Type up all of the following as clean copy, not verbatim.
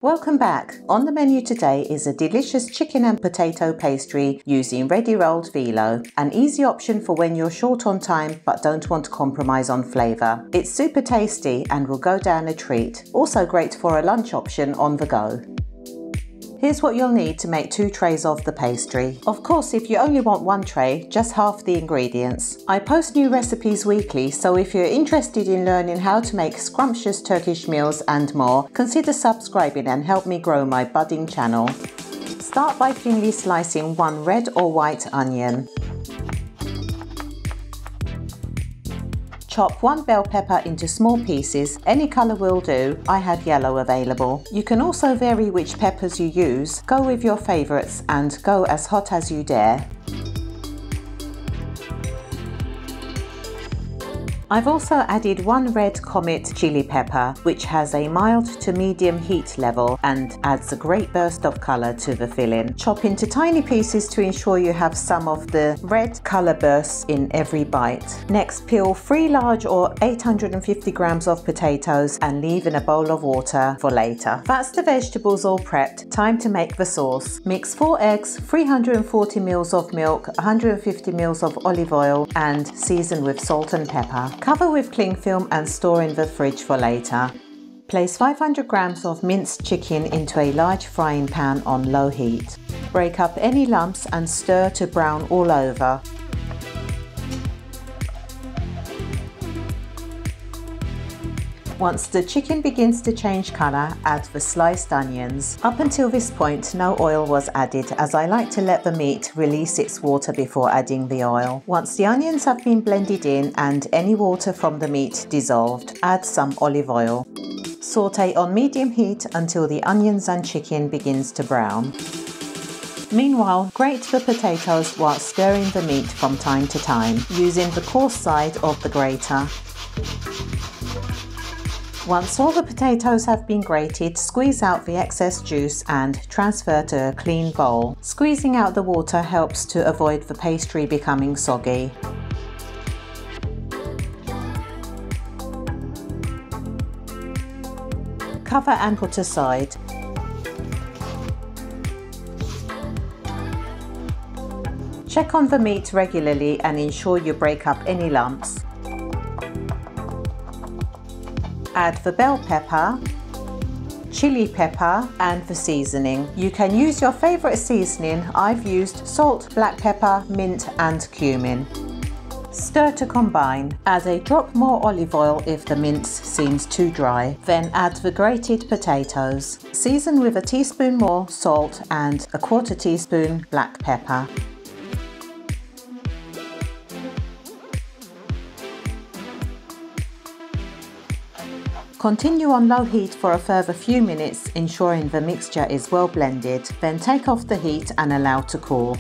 Welcome back. On the menu today is a delicious chicken and potato pastry using ready rolled phyllo, an easy option for when you're short on time but don't want to compromise on flavour. It's super tasty and will go down a treat. Also great for a lunch option on the go. Here's what you'll need to make 2 trays of the pastry. Of course, if you only want 1 tray, just half the ingredients. I post new recipes weekly, so if you're interested in learning how to make scrumptious Turkish meals and more, consider subscribing and help me grow my budding channel. Start by thinly slicing 1 red or white onion. Chop 1 bell pepper into small pieces, any colour will do, I have yellow available. You can also vary which peppers you use, go with your favourites and go as hot as you dare. I've also added 1 red Comet chili pepper, which has a mild to medium heat level and adds a great burst of colour to the filling. Chop into tiny pieces to ensure you have some of the red colour bursts in every bite. Next, peel 3 large or 850 grams of potatoes and leave in a bowl of water for later. That's the vegetables all prepped, time to make the sauce. Mix 4 eggs, 340 ml of milk, 150 ml of olive oil and season with salt and pepper. Cover with cling film and store in the fridge for later. Place 500 grams of minced chicken into a large frying pan on low heat. Break up any lumps and stir to brown all over. Once the chicken begins to change colour, add the sliced onions. Up until this point, no oil was added as I like to let the meat release its water before adding the oil. Once the onions have been blended in and any water from the meat dissolved, add some olive oil. Saute on medium heat until the onions and chicken begins to brown. Meanwhile, grate the potatoes while stirring the meat from time to time, using the coarse side of the grater. Once all the potatoes have been grated, squeeze out the excess juice and transfer to a clean bowl. Squeezing out the water helps to avoid the pastry becoming soggy. Cover and put aside. Check on the meat regularly and ensure you break up any lumps. Add the bell pepper, chili pepper and the seasoning. You can use your favourite seasoning. I've used salt, black pepper, mint and cumin. Stir to combine. Add a drop more olive oil if the mince seems too dry. Then add the grated potatoes. Season with a teaspoon more salt and a 1/4 teaspoon black pepper. Continue on low heat for a further few minutes, ensuring the mixture is well blended. Then take off the heat and allow to cool.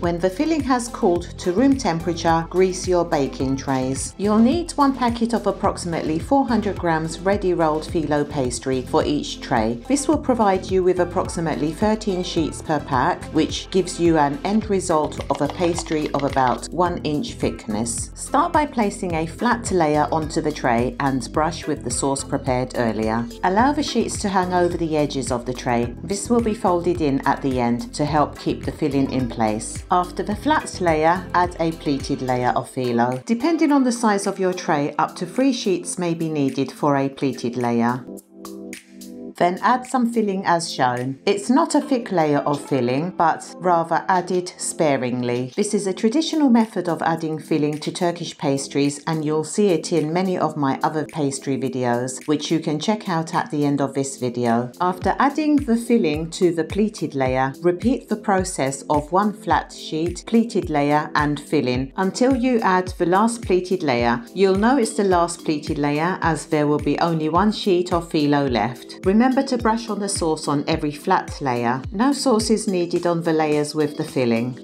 When the filling has cooled to room temperature, grease your baking trays. You'll need 1 packet of approximately 400 grams ready rolled phyllo pastry for each tray. This will provide you with approximately 13 sheets per pack, which gives you an end result of a pastry of about 1 inch thickness. Start by placing a flat layer onto the tray and brush with the sauce prepared earlier. Allow the sheets to hang over the edges of the tray. This will be folded in at the end to help keep the filling in place. After the flat layer, add a pleated layer of phyllo. Depending on the size of your tray, up to 3 sheets may be needed for a pleated layer. Then add some filling as shown. It's not a thick layer of filling, but rather added sparingly. This is a traditional method of adding filling to Turkish pastries, and you'll see it in many of my other pastry videos, which you can check out at the end of this video. After adding the filling to the pleated layer, repeat the process of 1 flat sheet, pleated layer and filling until you add the last pleated layer. You'll know it's the last pleated layer as there will be only 1 sheet of phyllo left. Remember to brush on the sauce on every flat layer. No sauce is needed on the layers with the filling.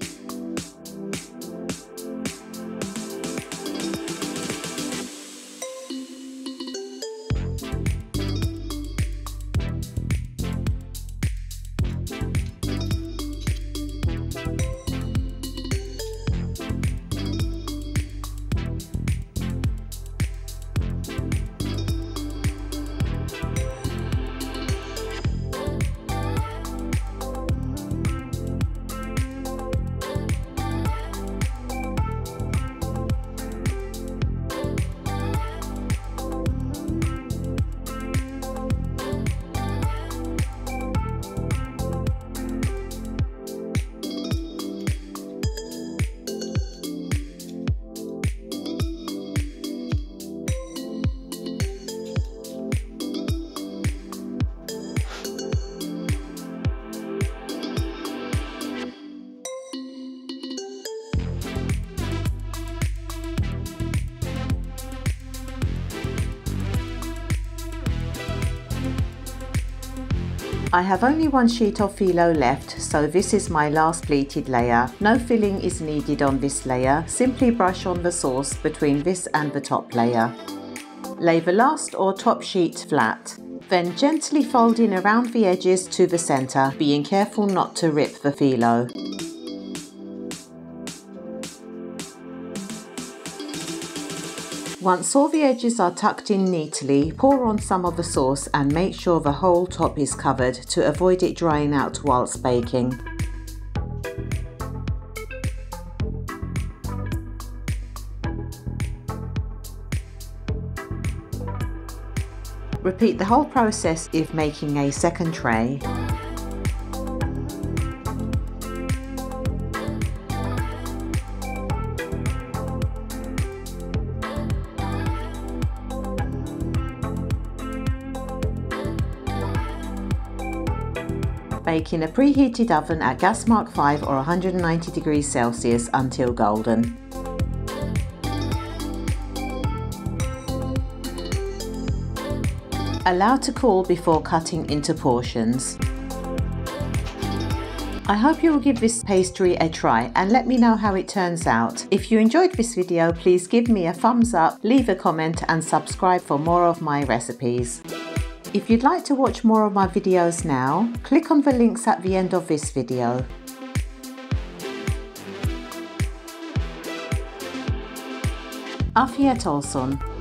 I have only one sheet of phyllo left, so this is my last pleated layer. No filling is needed on this layer, simply brush on the sauce between this and the top layer. Lay the last or top sheet flat. Then gently fold in around the edges to the centre, being careful not to rip the phyllo. Once all the edges are tucked in neatly, pour on some of the sauce and make sure the whole top is covered to avoid it drying out whilst baking. Repeat the whole process if making a second tray. Bake in a preheated oven at gas mark 5 or 190 degrees Celsius until golden. Allow to cool before cutting into portions. I hope you will give this pastry a try and let me know how it turns out. If you enjoyed this video, please give me a thumbs up, leave a comment and subscribe for more of my recipes. If you'd like to watch more of my videos now, click on the links at the end of this video. Afiyet olsun.